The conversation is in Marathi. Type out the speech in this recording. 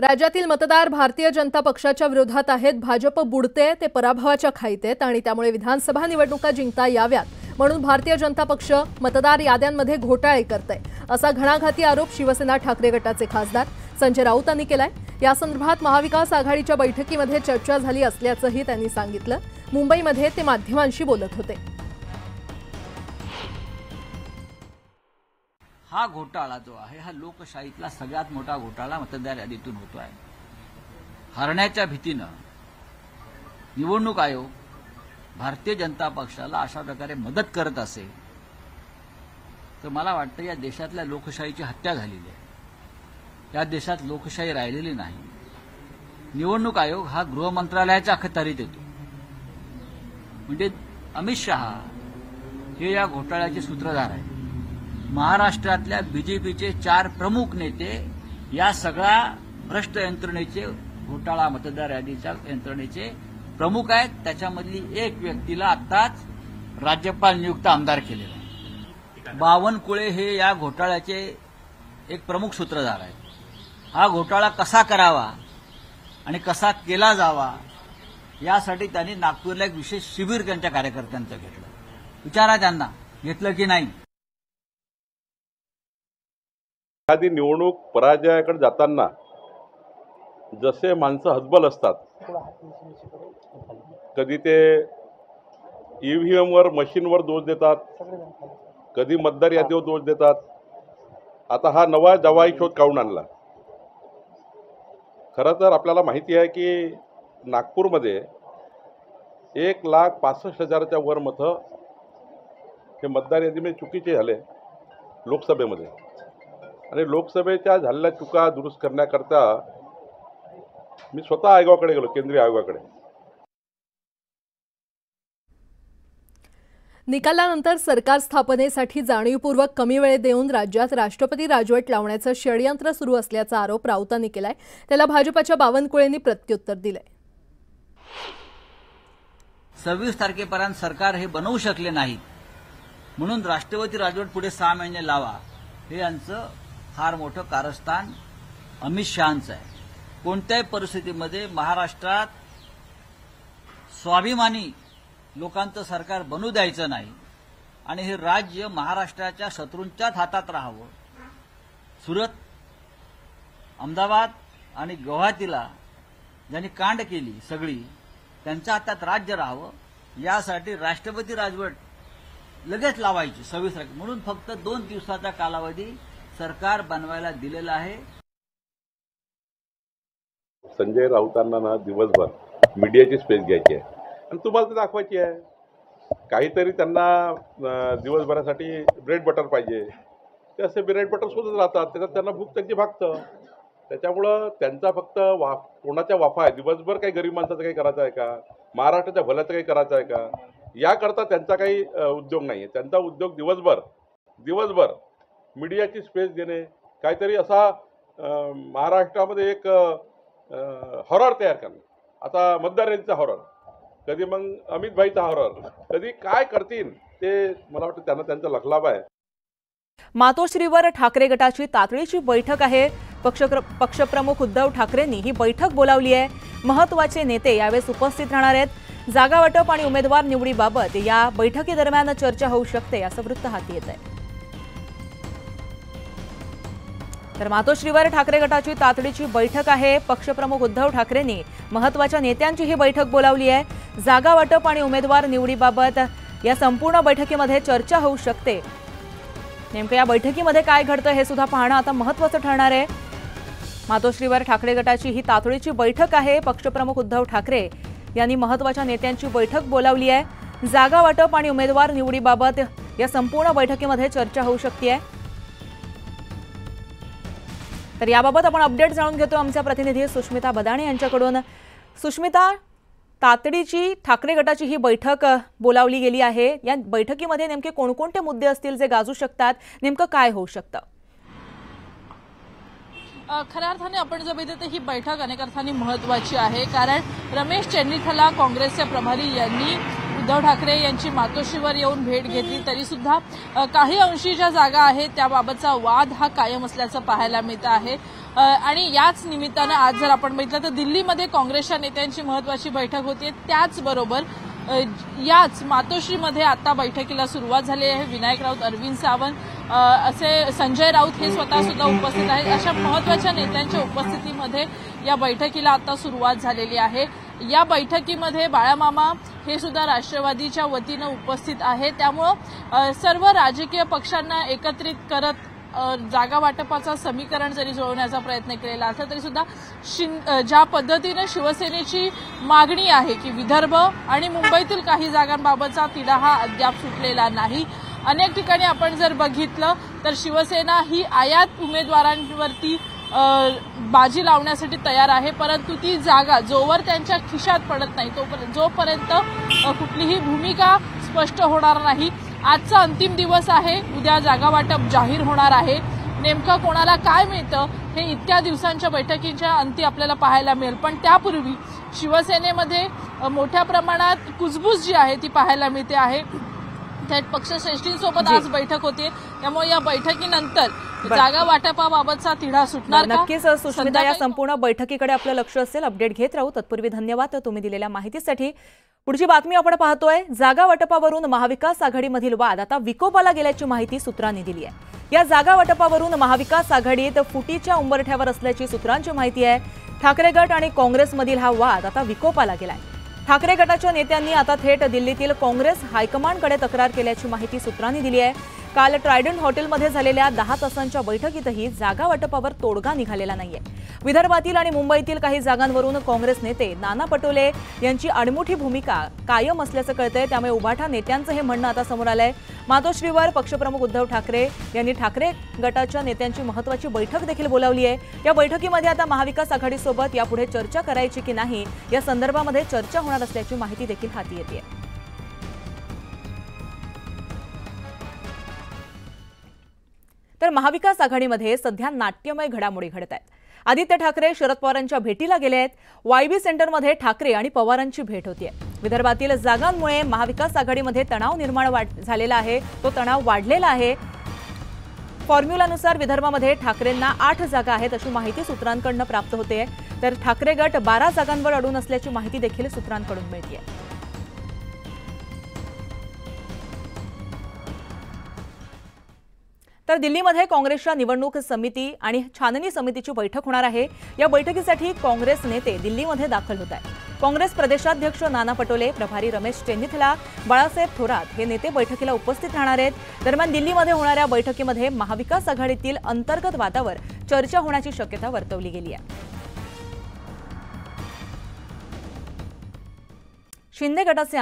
राज्यातील मतदार भारतीय जनता पक्षाच्या विरोधात आहेत। भाजप बुडते, ते पराभवाच्या खाईत आहेत आणि त्यामुळे विधानसभा निवडणुका जिंकता याव्यात म्हणून भारतीय जनता पक्ष मतदार याद्यांमध्ये घोटाळे करतंय, असा घणाघाती आरोप शिवसेना ठाकरे गटाचे खासदार संजय राऊत यांनी केलाय। या संदर्भात महाविकास आघाडीच्या बैठकीमध्ये चर्चा झाली असल्याचंही त्यांनी सांगितलं। मुंबईमध्ये ते माध्यमांशी बोलत होते। हा घोटाळा जो आहे हा लोकशाहीतला सगळ्यात मोठा घोटाळा मतदार यादीतून होतो आहे। हरण्याच्या भीतीनं निवडणूक आयोग भारतीय जनता पक्षाला अशा प्रकारे मदत करत असेल तर मला वाटतं या देशातल्या लोकशाहीची हत्या झालेली आहे। या देशात लोकशाही राहिलेली नाही। निवडणूक आयोग हा गृह मंत्रालयाच्या अखत्यारीत येतो, म्हणजे अमित शहा हे या घोटाळ्याचे सूत्रधार आहेत। महाराष्ट्रातल्या बीजेपीचे 4 प्रमुख नेते या सगळ्या भ्रष्ट यंत्रणेचे, घोटाळा मतदार यादीच्या यंत्रणेचे प्रमुख आहेत। त्याच्यामधली एक व्यक्तीला आत्ताच राज्यपाल नियुक्त आमदार केलेला आहे। बावनकुळे हे या घोटाळ्याचे एक प्रमुख सूत्रधार आहेत। हा घोटाळा कसा करावा आणि कसा केला जावा यासाठी त्यांनी नागपूरला एक विशेष शिबिर त्यांच्या कार्यकर्त्यांचं घेतलं। विचारा त्यांना घेतलं की नाही। एखादी निवडणूक पराजयाकडे जाताना जसे माणसं हतबल असतात, कधी ते ईव्हीएमवर मशीनवर दोष देतात, कधी मतदार यादीवर दोष देतात। आता हा नवा दवाई शोध काढून आणला। खरं तर आपल्याला माहिती आहे की नागपूरमध्ये 1,65,000च्या वर मतं हे मतदार यादीमध्ये चुकीचे झाले लोकसभेमध्ये, आणि लोकसभेच्या झालेल्या चुका दुरुस्त करण्याकरता मी स्वतः आयोगाकडे गेलो, केंद्रीय आयोगाकडे। निकालानंतर सरकार स्थापनेसाठी जाणीवपूर्वक कमी वेळ देऊन राज्यात राष्ट्रपती राजवट लावण्याचं षडयंत्र सुरू असल्याचा आरोप राऊतांनी केलाय। त्याला भाजपच्या बावनकुळेंनी प्रत्युत्तर दिलंय। 26 तारखेपर्यंत सरकार हे बनवू शकले नाही म्हणून राष्ट्रपती राजवट पुढे 6 महिने लावा, हे यांचं फार मोठं कारस्थान अमित शहांचं आहे। कोणत्याही परिस्थितीमध्ये महाराष्ट्रात स्वाभिमानी लोकांचं सरकार बनू द्यायचं नाही आणि हे राज्य महाराष्ट्राच्या शत्रूंच्याच हातात राहावं। सुरत, अहमदाबाद आणि गुवाहाटीला ज्यांनी कांड केली सगळी, त्यांच्या हातात राज्य राहावं यासाठी राष्ट्रपती राजवट लगेच लावायची 26 तारखे, म्हणून फक्त 2 दिवसाचा कालावधी सरकार बनवायला दिलेला आहे। संजय राऊतांना ना दिवसभर मीडियाची स्पेस घ्यायची आहे आणि तुम्हाला ते दाखवायची आहे। काहीतरी त्यांना दिवसभरासाठी ब्रेड बटर पाहिजे, ते असे ब्रेड बटर शोधत राहतात, त्याच्यात त्यांना भूक त्यांची भागतं। त्याच्यामुळं त्यांचा फक्त कोणाच्या वाफा आहे, दिवसभर काही गरीब माणसाचं काही करायचं आहे का, महाराष्ट्राच्या भल्याचं काही करायचं आहे का, याकरता त्यांचा काही उद्योग नाही आहे। त्यांचा उद्योग दिवसभर मीडियाची स्पेस देणे, काहीतरी असा महाराष्ट्रामध्ये एक हॉरर तयार करणं। आता मतदार यादीचा हॉरर, कधी मग अमित भाईचा हॉरर, कधी काय करतील ते मला वाटतं त्यांना त्यांचा लखलाभ आहे। मातोश्रीवर ठाकरे गटाची तातडीची बैठक आहे। पक्षप्रमुख उद्धव ठाकरेंनी ही बैठक बोलावली आहे। महत्त्वाचे नेते यावेळेस उपस्थित राहणार आहेत। जागा वाटप आणि उमेदवार निवडीबाबत या बैठकीदरम्यान चर्चा होऊ शकते, असं वृत्त हाती येत आहे। तर मातोश्रीवर ठाकरे गटाची तातडीची बैठक आहे। पक्षप्रमुख उद्धव ठाकरेंनी महत्त्वाच्या नेत्यांची ही बैठक बोलावली आहे। जागा वाटप आणि उमेदवार निवडीबाबत या संपूर्ण बैठकीमध्ये चर्चा होऊ शकते। नेमकं या बैठकीमध्ये काय घडतं हे सुद्धा पाहणं आता महत्त्वाचं ठरणार आहे। मातोश्रीवर ठाकरे गटाची ही तातडीची बैठक आहे। पक्षप्रमुख उद्धव ठाकरे यांनी महत्त्वाच्या नेत्यांची बैठक बोलावली आहे। जागा वाटप आणि उमेदवार निवडीबाबत या संपूर्ण बैठकीमध्ये चर्चा होऊ शकते। तर याबाबत आपण अपडेट जाणून घेतो आमच्या प्रतिनिधी सुष्मिता बदाणे यांच्याकडून। सुष्मिता, तातडीची ठाकरे गटाची ही बैठक बोलावली गेली आहे। या बैठकीमध्ये नेमके कोणकोणते मुद्दे असतील जे गाजू शकतात, नेमकं काय होऊ शकतं? खऱ्या अर्थाने आपण जर बघितलं तर ही बैठक अनेक अर्थाने महत्त्वाची आहे, कारण रमेश चेन्नीथला काँग्रेसचे प्रभारी यांनी उद्धव ठाकरे यांची मातोश्रीवर येऊन भेट घेतली, तरी सुद्धा काही अंशी ज्या जागा आहेत त्याबाबतचा वाद हा कायम असल्याचं पाहायला मिळतं आहे। आणि याच निमित्तानं आज जर आपण बघितलं तर दिल्लीमध्ये काँग्रेसच्या नेत्यांची महत्वाची बैठक होती. त्याचबरोबर याच मातोश्रीमध्ये आता बैठकीला सुरुवात झाली आहे. विनायक राऊत, अरविंद सावंत असे संजय राऊत हे स्वतः सुद्धा उपस्थित आहेत. अशा महत्वाच्या नेत्यांच्या उपस्थितीमध्ये या बैठकीला आता सुरुवात झालेली आहे. या बैठकीमध्ये बाळामामा हे सुद्धा राष्ट्रवादीच्या वतीनं उपस्थित आहे. त्यामुळं सर्व राजकीय पक्षांना एकत्रित करत जागा वाटपाचा समीकरण जरी जुळवण्याचा प्रयत्न केलेला असला तरी सुद्धा ज्या पद्धतीने शिवसेनेची मागणी आहे की विदर्भ आणि मुंबईतील काही जागांबाबतचा तिढा हा अद्याप सुटलेला नाही. अनेक ठिकाणी आपण जर बघितलं तर शिवसेना ही आयात उमेदवारांवरती बाजी लावण्यासाठी तयार आहे, परंतु ती जागा जोवर त्यांच्या खिशात पडत नाही जोपर्यंत कुठलीही भूमिका स्पष्ट होणार नाही. आजचा अंतिम दिवस आहे, उद्या जागा वाटप जाहीर होणार आहे. नेमकं कोणाला काय मिळतं हे इतक्या दिवसांच्या बैठकींच्या अंती आपल्याला पाहायला मिळेल. पण त्यापूर्वी शिवसेनेमध्ये मोठ्या प्रमाणात कुजबूज जी आहे ती पाहायला मिळते आहे. थेट पक्षश्रेष्ठींसोबत आज बैठक होते, त्यामुळे या बैठकीनंतर जागा वाटपाबाबतचा तिढा सुटणार का? नक्कीच सुष्मिता, या संपूर्ण बैठकीकडे आपलं लक्ष असेल. अपडेट घेत राहू. तत्पूर्वी धन्यवाद तुम्ही दिलेल्या माहितीसाठी. पुढची बातमी आपण पाहतोय. जागा वाटपावरून महाविकास आघाडीमधील वाद आता विकोपाला गेल्याची माहिती सूत्रांनी दिली आहे. या जागा वाटपावरून महाविकास आघाडीत फुटीच्या उंबरठ्यावर असल्याची सूत्रांची माहिती आहे. ठाकरे गट आणि काँग्रेसमधील हा वाद आता विकोपाला गेलाय. ठाकरे गटाच्या नेत्यांनी आता थेट दिल्लीतील काँग्रेस हायकमांडकडे तक्रार केल्याची माहिती सूत्रांनी दिली आहे. काल ट्रायडंट हॉटेलमध्ये झालेल्या 10 तासांच्या बैठकीतही जागा वाटपावर तोडगा निघालेला नाहीये. विदर्भातील आणि मुंबईतील काही जागांवरून काँग्रेस नेते नाना पटोले यांची आडमुठी भूमिका कायम असल्याचं कळतंय. त्यामुळे उभाठा नेत्यांचं हे म्हणणं आता समोर आलंय. मातोश्रीवर पक्षप्रमुख उद्धव ठाकरे यांनी ठाकरे गटाच्या नेत्यांची महत्त्वाची बैठक देखील बोलावली आहे. या बैठकीमध्ये आता महाविकास आघाडीसोबत यापुढे चर्चा करायची की नाही या संदर्भामध्ये चर्चा होणार असल्याची माहिती देखील हाती येते. तर महाविकास आघाडीमध्ये सध्या नाट्यमय घडामोडी घडत आहेत. आदित्य ठाकरे शरद पवारांच्या भेटीला गेले आहेत. वायबी सेंटरमध्ये ठाकरे आणि पवारांची भेट होतीये. विदर्भातील जागांमुळे महाविकास आघाडीमध्ये तणाव निर्माण झालेला आहे. तो तणाव वाढलेला आहे. फॉर्म्युलानुसार विदर्भामध्ये ठाकरेंना 8 जागा आहेत अशी माहिती सूत्रांकडून प्राप्त होते. तर ठाकरे गट 12 जागांवर अडून असल्याची माहिती देखील सूत्रांकडून मिळते. तर दिल्लीमध्ये काँग्रेसच्या निवडणूक समिती आणि छाननी समितीची बैठक होणार आहे. या बैठकीसाठी काँग्रेस नेते दिल्लीमध्ये दाखल होत आहेत. काँग्रेस प्रदेशाध्यक्ष नाना पटोले, प्रभारी रमेश चेन्निथला, बाळासाहेब थोरात हे नेते बैठकीला उपस्थित राहणार आहेत. दरम्यान दिल्लीमध्ये होणाऱ्या बैठकीमध्ये महाविकास आघाडीतील अंतर्गत वादावर चर्चा होण्याची शक्यता वर्तवली गेली आहे. शिंदे गटाचे